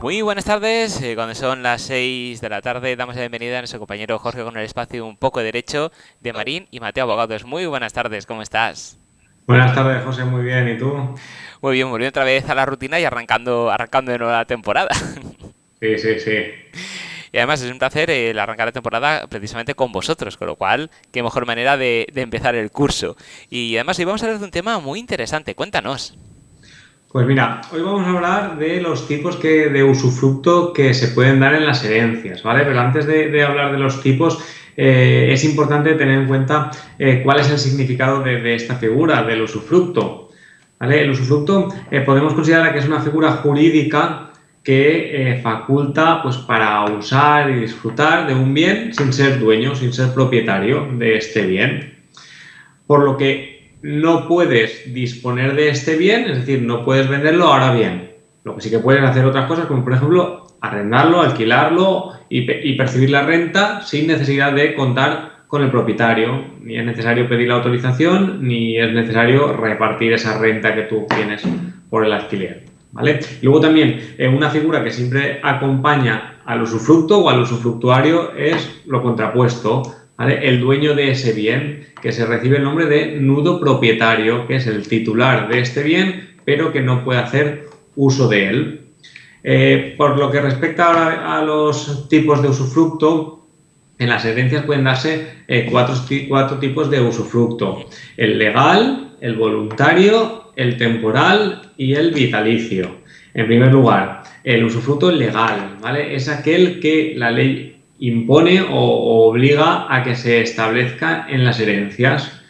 Muy buenas tardes, cuando son las 6 de la tarde damos la bienvenida a nuestro compañero Jorge con el espacio Un poco de Derecho de Marín y Mateo Abogados. Muy buenas tardes, ¿cómo estás? Buenas tardes, José, muy bien. ¿Y tú? Muy bien, volviendo otra vez a la rutina y arrancando de nuevo la temporada. Sí, sí, sí. Y además es un placer el arrancar la temporada precisamente con vosotros, con lo cual, qué mejor manera de empezar el curso. Y además hoy vamos a hablar de un tema muy interesante, cuéntanos. Pues mira, hoy vamos a hablar de los tipos de usufructo que se pueden dar en las herencias, ¿vale? Pero antes de hablar de los tipos, es importante tener en cuenta cuál es el significado de esta figura, del usufructo, ¿vale? El usufructo podemos considerar que es una figura jurídica que faculta pues, para usar y disfrutar de un bien sin ser dueño, sin ser propietario de este bien. Por lo que no puedes disponer de este bien, es decir, no puedes venderlo ahora bien. Lo que sí que puedes hacer otras cosas, como por ejemplo arrendarlo, alquilarlo y percibir la renta sin necesidad de contar con el propietario. Ni es necesario pedir la autorización, ni es necesario repartir esa renta que tú tienes por el alquiler. ¿Vale? Luego también una figura que siempre acompaña al usufructo o al usufructuario es lo contrapuesto, ¿vale? El dueño de ese bien, que se recibe el nombre de nudo propietario, que es el titular de este bien, pero que no puede hacer uso de él. Por lo que respecta ahora a los tipos de usufructo, en las herencias pueden darse cuatro tipos de usufructo: el legal, el voluntario, el temporal y el vitalicio. En primer lugar, el usufructo legal, ¿vale? Es aquel que la ley impone o obliga a que se establezca en las herencias.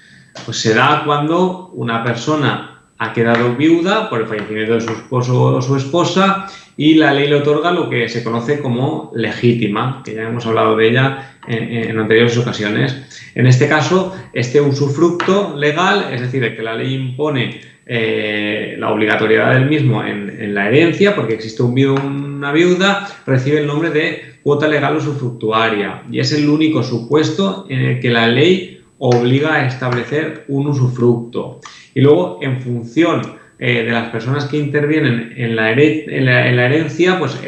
Pues se da cuando una persona ha quedado viuda por el fallecimiento de su esposo o su esposa y la ley le otorga lo que se conoce como legítima, que ya hemos hablado de ella en anteriores ocasiones. En este caso, este usufructo legal, es decir, el que la ley impone la obligatoriedad del mismo en la herencia, porque existe un viudo o una viuda, recibe el nombre de cuota legal usufructuaria y es el único supuesto en el que la ley obliga a establecer un usufructo. Y luego, en función de las personas que intervienen en la herencia, pues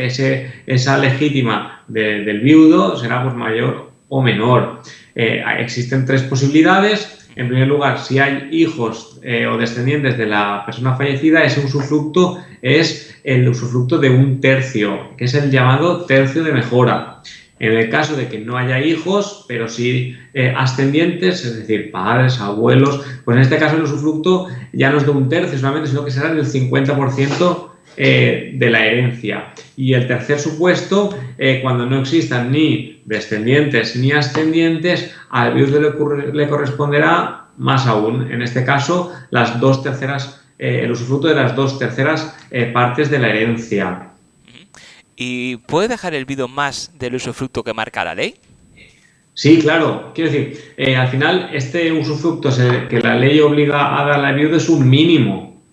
esa legítima del viudo será pues mayor o menor. Existen tres posibilidades. En primer lugar, si hay hijos o descendientes de la persona fallecida, ese usufructo es el usufructo de un tercio, que es el llamado tercio de mejora. En el caso de que no haya hijos, pero sí ascendientes, es decir, padres, abuelos, pues en este caso el usufructo ya no es de un tercio solamente, sino que será del 50% de la herencia. Y el tercer supuesto, cuando no existan ni descendientes ni ascendientes, al viudo le corresponderá más aún. En este caso, las dos terceras, el usufructo de las dos terceras partes de la herencia. ¿Y puede dejar el viudo más del usufructo que marca la ley? Sí, claro. Quiero decir, al final este usufructo que la ley obliga a dar al viudo es un mínimo.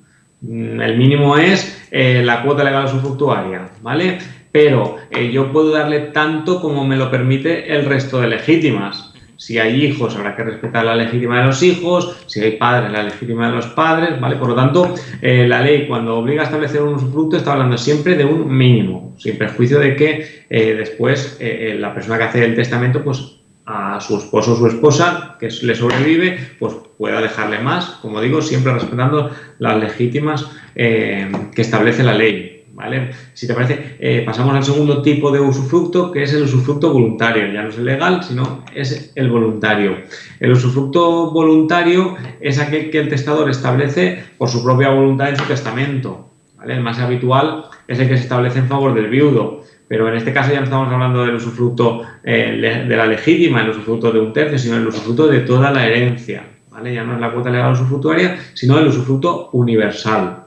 El mínimo es la cuota legal usufructuaria, ¿vale? Pero yo puedo darle tanto como me lo permite el resto de legítimas. Si hay hijos, habrá que respetar la legítima de los hijos. Si hay padres, la legítima de los padres, ¿vale? Por lo tanto, la ley, cuando obliga a establecer un usufructo, está hablando siempre de un mínimo, sin perjuicio de que después la persona que hace el testamento, pues a su esposo o su esposa que le sobrevive, pues pueda dejarle más, como digo, siempre respetando las legítimas que establece la ley. ¿Vale? Si te parece, pasamos al segundo tipo de usufructo, que es el usufructo voluntario. Ya no es el legal, sino es el voluntario. El usufructo voluntario es aquel que el testador establece por su propia voluntad en su testamento. ¿Vale? El más habitual es el que se establece en favor del viudo. Pero en este caso ya no estamos hablando del usufructo de la legítima, el usufructo de un tercio, sino el usufructo de toda la herencia. ¿Vale? Ya no es la cuota legal usufructuaria, sino el usufructo universal.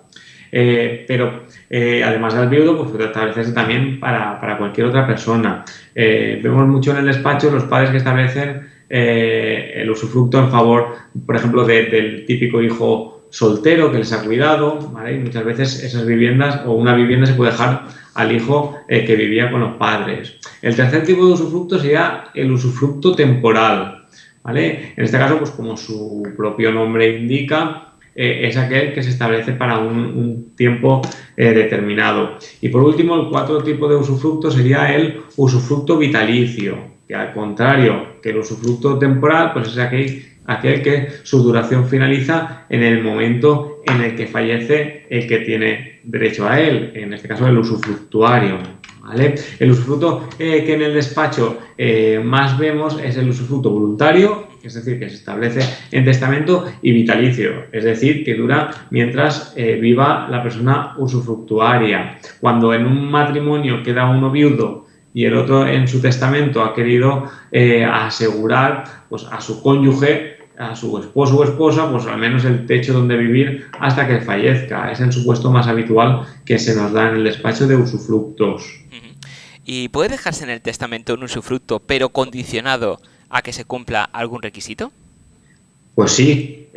Pero además del viudo, pues puede establecerse también para cualquier otra persona. Vemos mucho en el despacho los padres que establecen el usufructo en favor, por ejemplo, del típico hijo soltero que les ha cuidado, ¿vale? Y muchas veces esas viviendas o una vivienda se puede dejar al hijo que vivía con los padres. El tercer tipo de usufructo sería el usufructo temporal, ¿vale? En este caso, pues como su propio nombre indica, es aquel que se establece para un tiempo determinado. Y por último, el cuarto tipo de usufructo sería el usufructo vitalicio, que al contrario que el usufructo temporal, pues es aquel que su duración finaliza en el momento en el que fallece el que tiene derecho a él, en este caso el usufructuario. ¿Vale? El usufructo que en el despacho más vemos es el usufructo voluntario, es decir, que se establece en testamento, y vitalicio, es decir, que dura mientras viva la persona usufructuaria. Cuando en un matrimonio queda uno viudo y el otro en su testamento ha querido asegurar pues, a su cónyuge, a su esposo o esposa, pues al menos el techo donde vivir hasta que fallezca. Es el supuesto más habitual que se nos da en el despacho de usufructos. ¿Y puede dejarse en el testamento un usufructo, pero condicionado a que se cumpla algún requisito? Pues sí,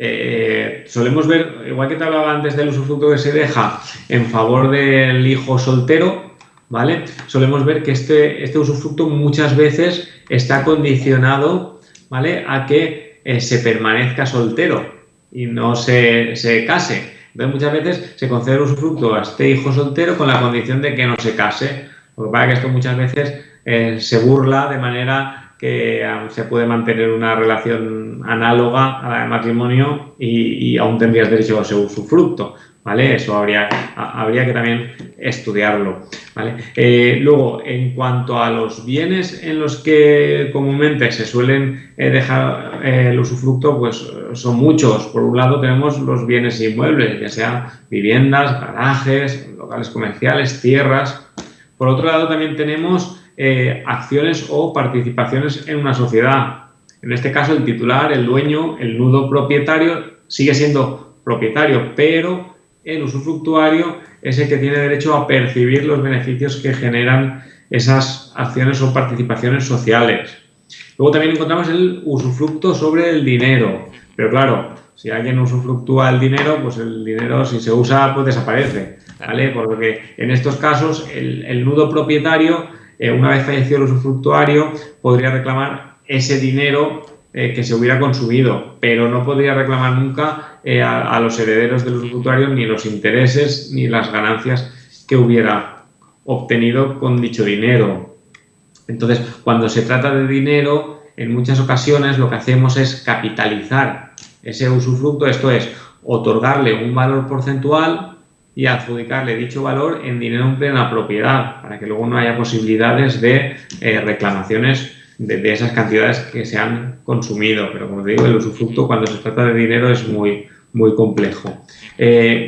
solemos ver, igual que te hablaba antes del usufructo que se deja en favor del hijo soltero, ¿vale? Solemos ver que este usufructo muchas veces está condicionado, ¿vale?, a que se permanezca soltero y no se case. Entonces muchas veces se concede el usufructo a este hijo soltero con la condición de que no se case. Lo que pasa es que esto muchas veces se burla de manera que se puede mantener una relación análoga a la de matrimonio y aún tendrías derecho a ese usufructo, ¿vale? Eso habría que también estudiarlo, ¿vale? Luego, en cuanto a los bienes en los que comúnmente se suelen dejar el usufructo, pues son muchos. Por un lado tenemos los bienes inmuebles, ya sean viviendas, garajes, locales comerciales, tierras. Por otro lado también tenemos acciones o participaciones en una sociedad. En este caso el titular, el dueño, el nudo propietario sigue siendo propietario, pero el usufructuario es el que tiene derecho a percibir los beneficios que generan esas acciones o participaciones sociales. Luego también encontramos el usufructo sobre el dinero, pero claro, si alguien usufructúa el dinero, pues el dinero si se usa pues desaparece, ¿vale? Porque en estos casos el nudo propietario, una vez fallecido el usufructuario, podría reclamar ese dinero que se hubiera consumido, pero no podría reclamar nunca a los herederos del usufructuario ni los intereses ni las ganancias que hubiera obtenido con dicho dinero. Entonces, cuando se trata de dinero, en muchas ocasiones lo que hacemos es capitalizar ese usufructo, esto es, otorgarle un valor porcentual y adjudicarle dicho valor en dinero en plena propiedad, para que luego no haya posibilidades de reclamaciones de esas cantidades que se han consumido. Pero como te digo, el usufructo cuando se trata de dinero es muy, muy complejo.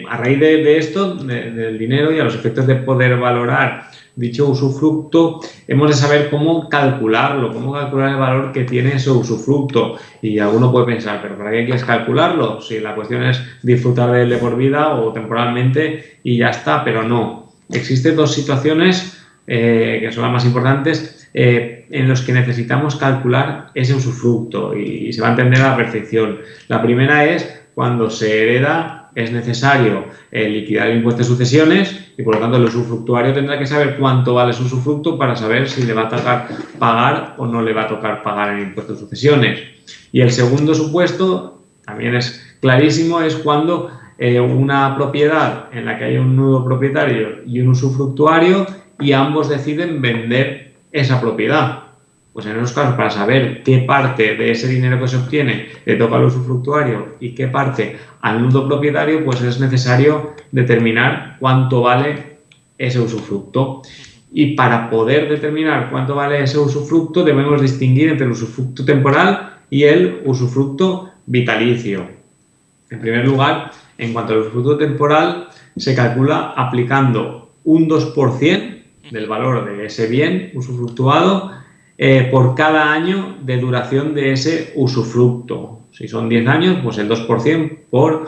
A raíz de esto, del dinero y a los efectos de poder valorar dicho usufructo, hemos de saber cómo calcularlo, cómo calcular el valor que tiene ese usufructo. Y alguno puede pensar, ¿pero para qué quieres calcularlo? Si la cuestión es disfrutar de él de por vida o temporalmente y ya está, pero no. Existen dos situaciones que son las más importantes en los que necesitamos calcular ese usufructo y se va a entender a la perfección. La primera es cuando se hereda, es necesario liquidar el impuesto de sucesiones y por lo tanto el usufructuario tendrá que saber cuánto vale su usufructo para saber si le va a tocar pagar o no le va a tocar pagar el impuesto de sucesiones. Y el segundo supuesto, también es clarísimo, es cuando una propiedad en la que hay un nudo propietario y un usufructuario y ambos deciden vender esa propiedad. Pues en esos casos, para saber qué parte de ese dinero que se obtiene le toca al usufructuario y qué parte al nudo propietario, pues es necesario determinar cuánto vale ese usufructo. Y para poder determinar cuánto vale ese usufructo, debemos distinguir entre el usufructo temporal y el usufructo vitalicio. En primer lugar, en cuanto al usufructo temporal, se calcula aplicando un 2% del valor de ese bien usufructuado por cada año de duración de ese usufructo. Si son 10 años, pues el 2% por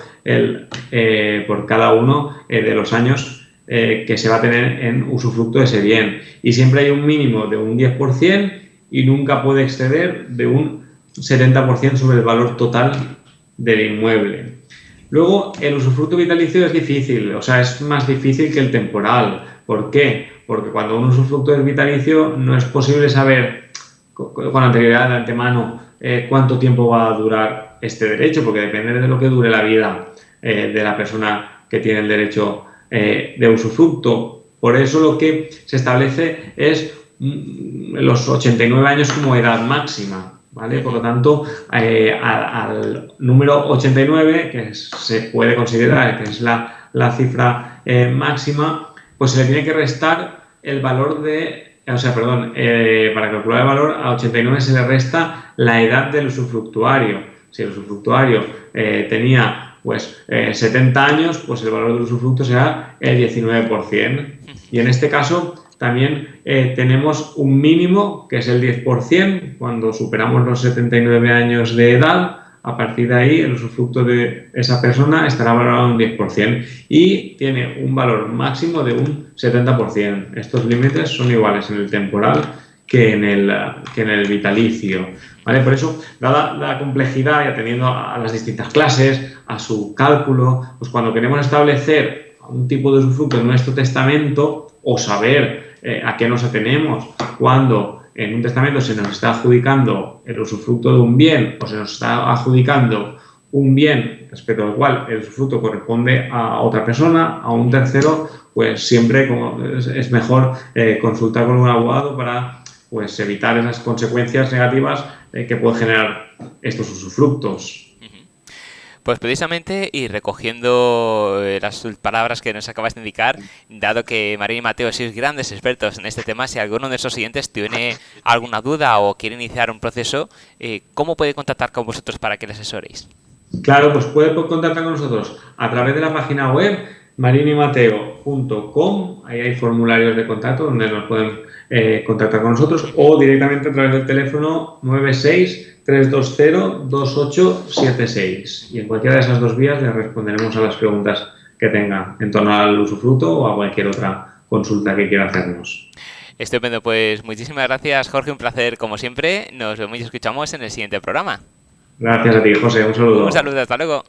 cada uno de los años que se va a tener en usufructo de ese bien. Y siempre hay un mínimo de un 10% y nunca puede exceder de un 70% sobre el valor total del inmueble. Luego, el usufructo vitalicio es difícil, o sea, es más difícil que el temporal. ¿Por qué? Porque cuando un usufructo es vitalicio no es posible saber con anterioridad de antemano cuánto tiempo va a durar este derecho, porque depende de lo que dure la vida de la persona que tiene el derecho de usufructo. Por eso lo que se establece es los 89 años como edad máxima, ¿vale? Por lo tanto, al número 89, que se puede considerar que es la cifra máxima, pues se le tiene que restar el valor para calcular el valor a 89 se le resta la edad del usufructuario. Si el usufructuario tenía 70 años, pues el valor del usufructo será el 19%. Y en este caso también tenemos un mínimo que es el 10%. Cuando superamos los 79 años de edad, a partir de ahí el usufructo de esa persona estará valorado en un 10% y tiene un valor máximo de un 70%. Estos límites son iguales en el temporal que en el vitalicio, ¿vale? Por eso, dada la complejidad y atendiendo a las distintas clases, a su cálculo, pues cuando queremos establecer un tipo de usufructo en nuestro testamento o saber a qué nos atenemos cuando en un testamento se nos está adjudicando el usufructo de un bien o se nos está adjudicando un bien respecto al cual el usufructo corresponde a otra persona, a un tercero, pues siempre es mejor consultar con un abogado para evitar esas consecuencias negativas que pueden generar estos usufructos. Pues precisamente, y recogiendo las palabras que nos acabas de indicar, dado que Marín y Mateo sois grandes expertos en este tema, si alguno de nuestros siguientes tiene alguna duda o quiere iniciar un proceso, ¿cómo puede contactar con vosotros para que le asesoréis? Claro, pues puede contactar con nosotros a través de la página web marinimateo.com. Ahí hay formularios de contacto donde nos pueden contactar con nosotros o directamente a través del teléfono 96-320-2876. Y en cualquiera de esas dos vías les responderemos a las preguntas que tenga en torno al usufructo o a cualquier otra consulta que quiera hacernos. Estupendo, pues muchísimas gracias, Jorge, un placer como siempre. Nos vemos y escuchamos en el siguiente programa. Gracias a ti, José, un saludo. Un saludo, hasta luego.